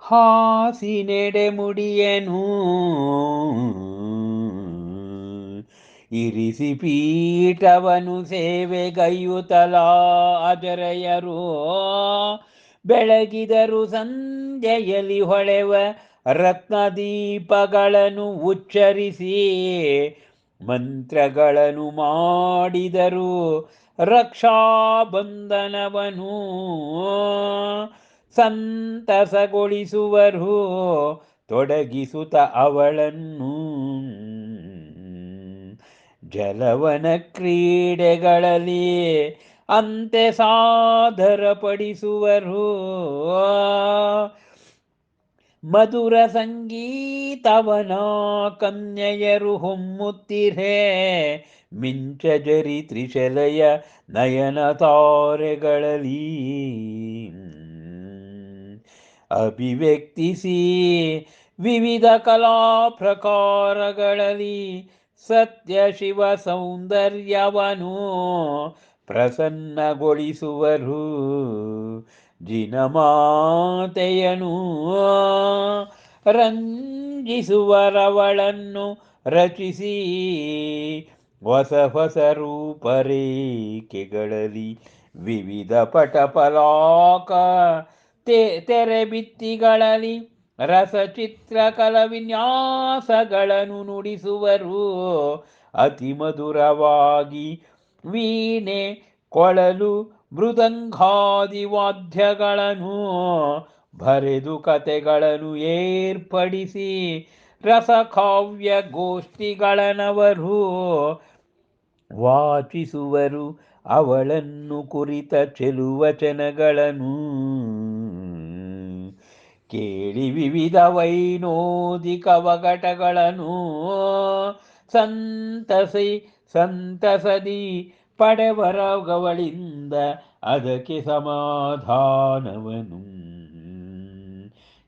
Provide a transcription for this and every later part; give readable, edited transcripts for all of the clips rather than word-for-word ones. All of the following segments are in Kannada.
ಹಾಸಿನೆಡೆ ಮುಡಿಯನು ಇರಿಸಿ ಪೀಠವನು ಸೇವೆಗೈಯುತಲ ಅಜರೆಯರು ಬೆಳಗಿದರು ಸಂಧ್ಯೆಯಲ್ಲಿ ಹೊಳೆವ ರತ್ನದೀಪಗಳನ್ನು ಉಚ್ಚರಿಸಿ ಮಂತ್ರಗಳನ್ನು ಮಾಡಿದರು ರಕ್ಷಾಬಂಧನವನು ಸಂತಸಗೊಳಿಸುವರು ತೊಡಗಿಸುತ್ತ ಅವಳನ್ನು ಜಲವನ ಕ್ರೀಡೆಗಳಲ್ಲಿ ಅಂತೆ ಸಾದರಪಡಿಸುವರು ಮಧುರ ಸಂಗೀತವನ ಕನ್ಯೆಯರು ಹೊಮ್ಮುತ್ತಿರೇ ಮಿಂಚಜರಿ ತ್ರಿಶಲಯ ನಯನ ತಾರೆಗಳಲ್ಲಿ ಅಭಿವ್ಯಕ್ತಿಸಿ ವಿವಿಧ ಕಲಾ ಪ್ರಕಾರಗಳಲ್ಲಿ ಸತ್ಯ ಶಿವ ಸೌಂದರ್ಯವನು ಪ್ರಸನ್ನಗೊಳಿಸುವರು ಜಿನಮಾತೆಯನು ರಂಜಿಸುವರವಳನ್ನು ರಚಿಸಿ ಹೊಸ ಹೊಸ ರೂಪರೇಖೆಗಳಲ್ಲಿ ವಿವಿಧ ಪಟಪಲಾಕ ತೆರೆಬಿತ್ತಿಗಳಲ್ಲಿ ರಸಚಿತ್ರಕಲ ವಿನ್ಯಾಸಗಳನ್ನು ನುಡಿಸುವರು ಅತಿ ಮಧುರವಾಗಿ ವೀಣೆ ಕೊಳಲು ಮೃದಂಗಾದಿ ವಾದ್ಯಗಳನ್ನು ಬರೆದು ಕತೆಗಳನ್ನು ಏರ್ಪಡಿಸಿ ರಸಕಾವ್ಯ ಗೋಷ್ಠಿಗಳನ್ನವರು ವಾಚಿಸುವರು ಅವಳನ್ನು ಕುರಿತ ಚೆಲುವಚನಗಳನ್ನು ಕೇಳಿ ವಿವಿಧ ವೈನೋದಿಕ ವಗಟಗಳನ್ನು ಸಂತಸದಿ ಪಡೆವರಗವಳಿಂದ ಅದಕ್ಕೆ ಸಮಾಧಾನವನು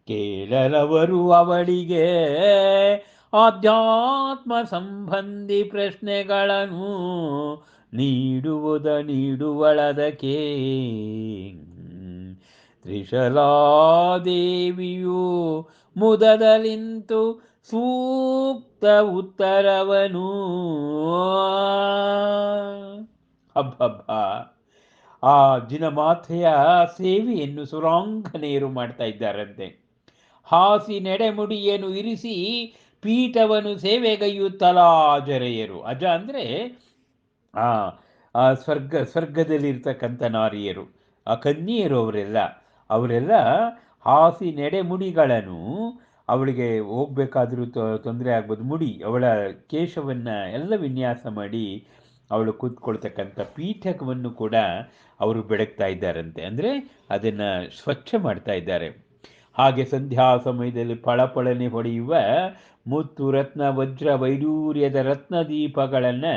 ಕೇಳಲವರು ಅವಳಿಗೆ ಆಧ್ಯಾತ್ಮ ಸಂಬಂಧಿ ಪ್ರಶ್ನೆಗಳನ್ನು ನೀಡುವಳದಕ್ಕೆ ತ್ರಿಶಲಾದೇವಿಯು ಮುದದಲಿಂತು ಸೂಕ್ತ ಉತ್ತರವನು ಹಬ್ಬ ಆ ಜಿನಮಾತೆಯ ಸೇವೆಯನ್ನು ಸುರಾಂಗನೆಯರು ಮಾಡ್ತಾ ಇದ್ದಾರಂತೆ. ಹಾಸಿ ನೆಡೆಮುಡಿಯನ್ನು ಇರಿಸಿ ಪೀಠವನ್ನು ಸೇವೆಗೈಯುತ್ತಲ ಅಜರೆಯರು. ಅಜ ಅಂದರೆ ಆ ಸ್ವರ್ಗದಲ್ಲಿರ್ತಕ್ಕಂಥ ನಾರಿಯರು, ಆ ಕನ್ಯೆಯರು ಅವರೆಲ್ಲ ಹಾಸಿ ನೆಡೆಮುಡಿಗಳನ್ನು ಅವಳಿಗೆ ಹೋಗ್ಬೇಕಾದ್ರೂ ತೊಂದರೆ ಆಗ್ಬೋದು, ಮುಡಿ ಅವಳ ಕೇಶವನ್ನು ಎಲ್ಲ ವಿನ್ಯಾಸ ಮಾಡಿ ಅವಳು ಕೂತ್ಕೊಳ್ತಕ್ಕಂಥ ಪೀಠಕವನ್ನು ಕೂಡ ಅವರು ಬೆಳಗ್ತಾ ಇದ್ದಾರಂತೆ, ಅಂದರೆ ಅದನ್ನು ಸ್ವಚ್ಛ ಮಾಡ್ತಾ ಇದ್ದಾರೆ. ಹಾಗೆ ಸಂಧ್ಯಾ ಸಮಯದಲ್ಲಿ ಫಳಫಳನೆ ಹೊಡೆಯುವ ಮುತ್ತು ರತ್ನ ವಜ್ರ ವೈಡೂರ್ಯದ ರತ್ನದೀಪಗಳನ್ನು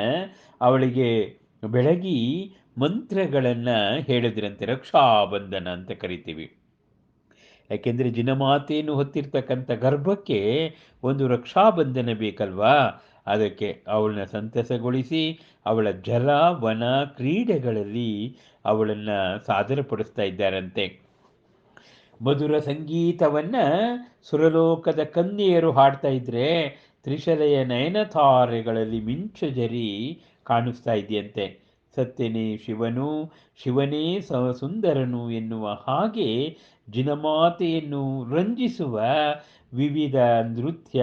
ಅವಳಿಗೆ ಬೆಳಗಿ ಮಂತ್ರಗಳನ್ನು ಹೇಳಿದ್ರಂತೆ. ರಕ್ಷಾಬಂಧನ ಅಂತ ಕರಿತೀವಿ. ಯಾಕೆಂದರೆ ಜಿನಮಾತೆಯನ್ನು ಹೊತ್ತಿರ್ತಕ್ಕಂಥ ಗರ್ಭಕ್ಕೆ ಒಂದು ರಕ್ಷಾಬಂಧನ ಬೇಕಲ್ವಾ, ಅದಕ್ಕೆ ಅವಳನ್ನ ಸಂತಸಗೊಳಿಸಿ ಅವಳ ಜಲ ವನ ಕ್ರೀಡೆಗಳಲ್ಲಿ ಅವಳನ್ನು ಸಾದರಪಡಿಸ್ತಾ ಇದ್ದಾರಂತೆ. ಮಧುರ ಸಂಗೀತವನ್ನು ಸುರಲೋಕದ ಕನ್ಯೆಯರು ಹಾಡ್ತಾ ಇದ್ರೆ ತ್ರಿಶಲೆಯ ನಯನತಾರೆಗಳಲ್ಲಿ ಮಿಂಚಜರಿ ಕಾಣಿಸ್ತಾ ಇದೆಯಂತೆ. ಸತ್ಯನೇ ಶಿವನು, ಶಿವನೇ ಸುಂದರನು ಎನ್ನುವ ಹಾಗೆ ಜಿನಮಾತೆಯನ್ನು ರಂಜಿಸುವ ವಿವಿಧ ನೃತ್ಯ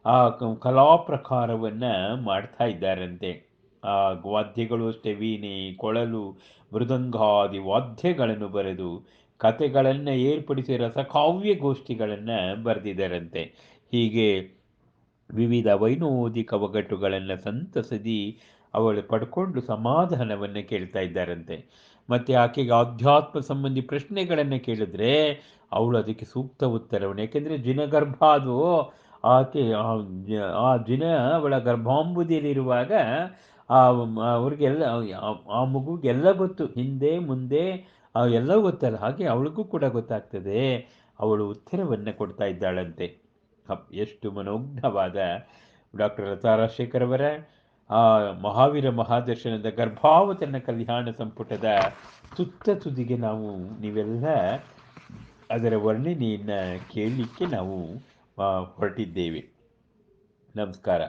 ಆ ಕಲಾ ಪ್ರಕಾರವನ್ನು ಮಾಡ್ತಾ ಇದ್ದಾರಂತೆ. ಆ ವಾದ್ಯಗಳು ಅಷ್ಟೇ, ವೀಣೆ ಕೊಳಲು ಮೃದಂಗಾದಿ ವಾದ್ಯಗಳನ್ನು ಬರೆದು ಕತೆಗಳನ್ನು ಏರ್ಪಡಿಸಿ ರಸಕಾವ್ಯ ಗೋಷ್ಠಿಗಳನ್ನು ಬರೆದಿದ್ದಾರಂತೆ. ಹೀಗೆ ವಿವಿಧ ವೈನೋದಿಕ ಒಗಟುಗಳನ್ನು ಸಂತಸದಿ ಅವಳು ಪಡ್ಕೊಂಡು ಸಮಾಧಾನವನ್ನು ಕೇಳ್ತಾ ಇದ್ದಾರಂತೆ. ಮತ್ತು ಆಕೆಗೆ ಆಧ್ಯಾತ್ಮ ಸಂಬಂಧಿ ಪ್ರಶ್ನೆಗಳನ್ನು ಕೇಳಿದ್ರೆ ಅವಳು ಅದಕ್ಕೆ ಸೂಕ್ತ ಉತ್ತರವನ್ನು, ಯಾಕೆಂದರೆ ಜಿನಗರ್ಭ ಅದು, ಆಕೆ ಆ ಜಿನ ಅವಳ ಗರ್ಭಾಂಬುದಿಯಲ್ಲಿರುವಾಗ ಅವ್ರಿಗೆಲ್ಲ ಆ ಮಗುಗೆಲ್ಲ ಗೊತ್ತು, ಹಿಂದೆ ಮುಂದೆ ಎಲ್ಲ ಗೊತ್ತಲ್ಲ, ಹಾಗೆ ಅವಳಿಗೂ ಕೂಡ ಗೊತ್ತಾಗ್ತದೆ. ಅವಳು ಉತ್ತರವನ್ನು ಕೊಡ್ತಾ ಇದ್ದಾಳಂತೆ. ಎಷ್ಟು ಮನೋಜ್ಞವಾದ ಡಾಕ್ಟರ್ ಲತಾ ರಾಜಶೇಖರ್ ಅವರ ಆ ಮಹಾವೀರ ಮಹಾದರ್ಶನದ ಗರ್ಭಾವತರಣ ಕಲ್ಯಾಣ ಸಂಪುಟದ ತುದಿಗೆ ನೀವೆಲ್ಲ ಅದರ ವರ್ಣನೆಯನ್ನು ಕೇಳಲಿಕ್ಕೆ ನಾವು ಹೊರಟಿದ್ದೇವೆ. ನಮಸ್ಕಾರ.